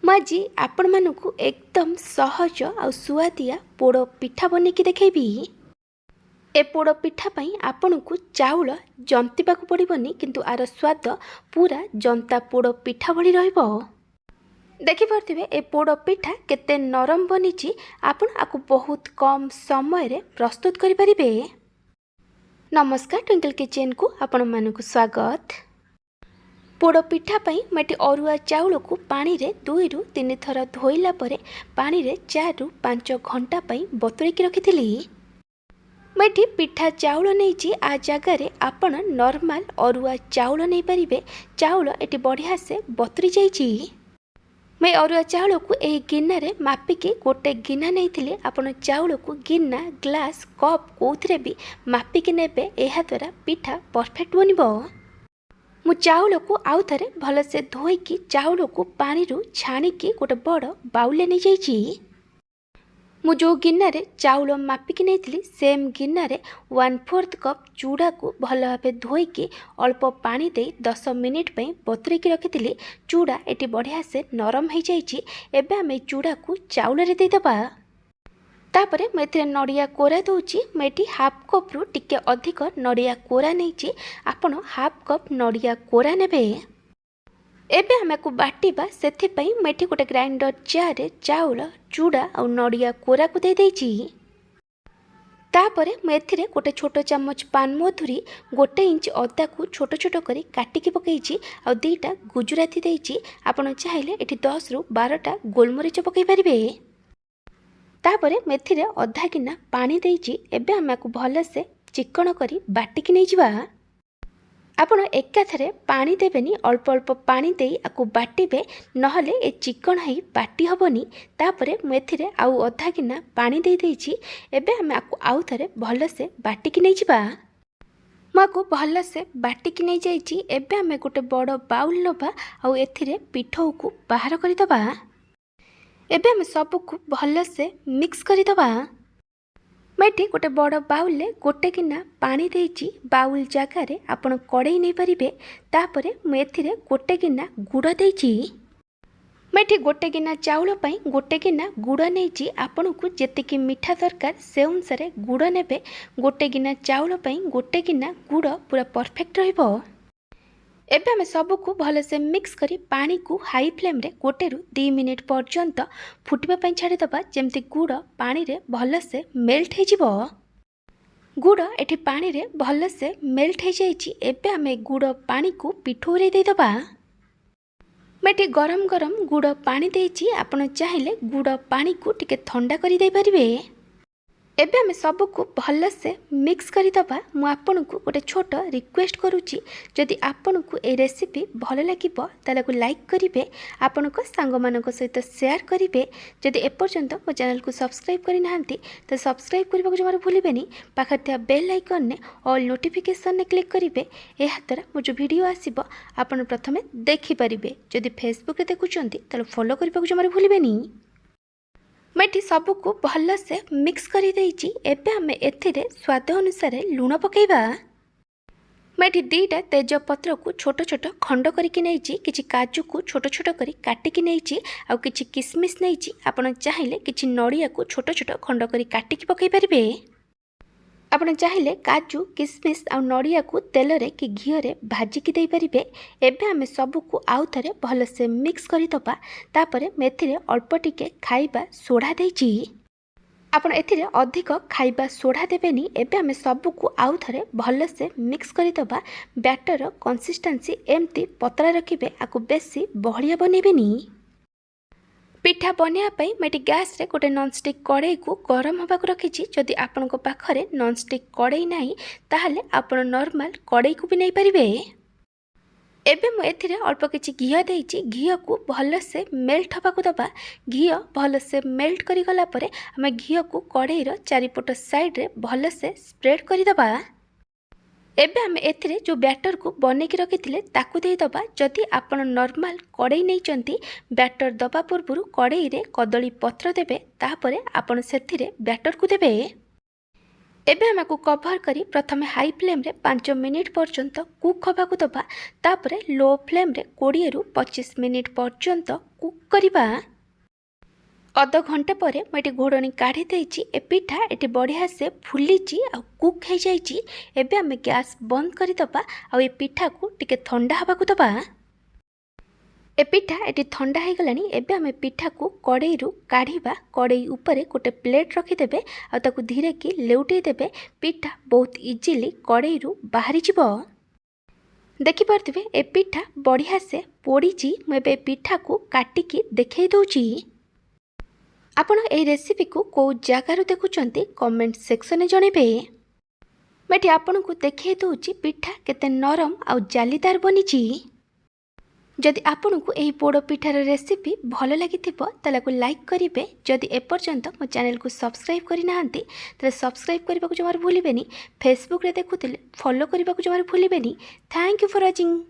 आज आपण मानकु एकदम सहज आ सुआदिया पोड़ पिठा बनैकी देखैबी। ए पोड़ पिठा पई आपनकु चाउल जंतिबाकु पड़िबनी, किंतु आर स्वाद पूरा जंता पोड़ पिठा भली रहिबो। देखि पारथिबे ए पोड़ पिठा केते नरम बनिची। आपण आकु बहुत कम समय रे प्रस्तुत करि परिबे। नमस्कार, ट्विंकल किचन को आपण मानकु स्वागत। पोड़ पिठा पई मैं अरुआ चाउल को पानी रे 2 रु 3 थर धोइला परे पानी रे 4 रु 5 घंटा पई बतुरेकी रखिथिली। मैं पिठा चाउल नहीं आ जगार आपण नॉर्मल अरुआ चाउल नहीं पारिबे। चाउल एटी बढ़िया से बतुरी जाइछि। मैं अरुआ चाउल को ए गिन्ना रे मापिकी गोटे गिन्ना नहीं थिले। आपण चाउल को गिन्ना, ग्लास, कप कोउथरे भी मापिकी नेबे। एहा द्वारा पिठा परफेक्ट बनिबो। मु चाउल को आउ थरे भल से धोईकी चाउल को पानी रू छाणिकी गोटे बड़ बाउले नहीं जाइछि। मु जो गिन्ना रे चाउल मापिकी नहीं थिली सेम गिन्ना रे 1/4 कप चूड़ा को भल भावे धोईकी अल्प पानी दे 10 मिनिट पई बतुरेकी रखिथिली। चूड़ा एटी बढ़िया से नरम हो जाइछि। एबे आमे चूड़ा को चाउल रे दे दबा। तापरे मैं नड़िया कोरा दूची। मैं हाफ कप रु टिके अधिक नड़िया कोरा नहीं। आपण हाफ कप नड़िया कोरा नेबे। एबे हमें को बाटिबा। सेथिपई मैं गोटे ग्राइंडर जार रे चाउल, चूड़ा और नड़िया कोरा को दे देइछि। तापरे मैं गोटे छोट चामच पान मधुरी, 1 इंच अदा को छोट छोट करी काटिकी पकईछि और 2टा गुजराती देइछि। आपण चाहिले एठी 10 रु 12टा गोलमरीच पकई परिबे। तापरे मेथिरे अधा गिना पानी देइछि। एबे हमें को भल से चिकन करी बाटिकी नहीं जिबा। आपण एकाथरे पानी देबेनी, अल्प अल्प पानी देई आकु बाटिबे, नहले ए चिकन है बाटी हबनी। तापरे मेथिरे आउ अधा गिना पानी दे देइछि। एबे हमें आकु आउ थरे भल से बाटिकी नहीं जिबा। माको भल से बाटिकी नहीं जाइछि। एबे हमें गोटे बड़ बाउल नबा आउ एथिरे पिठौ को बाहर करि दबा। एबे हम सब को भल से मिक्स करि दबा। मैं गोटे बड़ बाउल ले गोटे गिना पानी देइछि। बाउल जगार आपण कड़ई नहीं पारिबे। तापरे मैं एथिरे गोटे गिना गुड़ देइछि। मैं गोटे गिना चाउल पई गोटे गिना गुड़ नहीं। आपण को जेतिकी मीठा दरकार से अनुसार गुड़ नेबे। गोटे गिना चाउल पई गोटे गिना गुड़ पूरा परफेक्ट रहिबो। एबे हमें सब को भल से मिक्स करी पानी को हाई फ्लेम रे 1 रु 2 मिनिट पर्यंत फुटबा पई छाड़ी दबा। जेमती गुड़ पानी रे भल से मेल्ट हो जिवो। गुड़ एठी पानी रे भल से मेल्ट हो जाइछि। एबे हमें गुड़ पानी को पिठौ रे दे दबा। मैं गरम गरम गुड़ पानी देइछि। आपण चाहिले गुड़ पानी को टिके ठंडा करी दे परिबे। एबे हमें सब को भल से मिक्स करि दबा। मु आपन को गोटे छोट रिक्वेस्ट करूची, जदि आपन को ए रेसिपी भल लागिबो ताले को लाइक करिवे, आपन को सांग मानक सहित शेयर करिवे। जदि एपर्यंत मो चैनल को सब्सक्राइब करि नाहंती तो सब्सक्राइब करबा को जमार भूलिबेनी। पाखर बेल आइकन ने ऑल नोटिफिकेशन ने क्लिक करिवे। एहा द्वारा मो जो वीडियो आसीबो आपन प्रथमे देखि परिबे। जदि फेसबुक रे देखुचंती ताले फॉलो करबा को जमार भूलिबेनी। मैं सब को भल से मिक्स कर देइछि। एबे हमें एथिरे स्वाद अनुसार लूण पकेइबा। मैं 2टा तेज पत्र को छोट छोट खंड करके नहीं। किछि काजू को छोट छोट करी काटिकी नहीं आ किछि किसमिस नहीं। आपण चाहिले किछि नड़िया को छोट छोट खंड करी काटिकी पकई परिबे। आपण चाहिले काजू, किसमिस आ नड़िया को तेल रे कि घी रे भाजिकी दे परिबे। एबे हमें सब को आउ थरे भल से मिक्स करि दबा। तापरे मेथिरे अल्प टिके खाइबा सोडा देइछि। आपण एथिरे अधिक खाइबा सोडा देबेनी। एबे हमें सब को आउ थरे भल से मिक्स करि दबा। बैटर कंसिस्टेंसी एमती पतला रखिबे, आकु बेसी बहलिया बनेबेनी। पिठा बनैया मैं गैस रे गोटे नॉनस्टिक कड़ई को गरम होगा रखी। जदि आपण पाखरे नॉनस्टिक कड़ई नहीं ताहले आपण नॉर्मल कड़ई को भी नहीं पारिबे। एबे मु एथिरे अल्प किछि घी देइछि। घी को भल से मेल्ट होगा दबा। घी भल से मेल्ट करी गला परे हमें घी को कड़ई रो चारिपट साइड रे भल से स्प्रेड करी दबा। एबे हम एथिरे जो बैटर को बनेकी रखिथिले ताकू दे दबा। जदि आपण नॉर्मल कड़ई नहीं चंती बैटर दबा पूर्व कड़ई रे कदली पत्र देबे। तापरे आपण सेथिरे बैटर को देबे। एबे हमको कवर करी प्रथमे हाई फ्लेम रे 5 मिनिट पर्यंत कुक होगा दबा। तापरे लो फ्लेम रे 20 रु 25 मिनिट पर्यंत कुक करवा। अध घंटा पर मुझे घोड़णी काढ़ी देती। ए पिठा ये बढ़िया से फुली आ कुक हो जाइए। एबे आम गैस बंद करदे आ पिठा को टिके ठंडा हवा को दबा। ए पिठा ये ठंडा हो गलानी। एबे आम पिठा को कड़ई रु काढ़ा। कड़ई उपरे गोटे प्लेट रखिदेवे आ धीरे कि लेउटे देवे। पिठा बहुत इजिली कड़ई रु बाहरी जीव। देखिपे ए पिठा बढ़िया से पोड़ी। मुझे पिठा को काटिकी देखई दूची। आपण ए रेसिपी को कौ जगार देखुंत कमेंट सेक्शन में जनइबे। मैं आपन को देखई दूची पिठा केते नरम आ जालीदार बनी। जदि आपन को यही पोड़ पिठार रेसिपी भल लगी ताको लाइक करेंगे। जदि एपर्यंत मो चैनल को सब्सक्राइब करना तो सब्सक्राइब करने को जमार भूलें। फेसबुक रे देखुले फॉलो करने को जमार भूलें। Thank you for watching.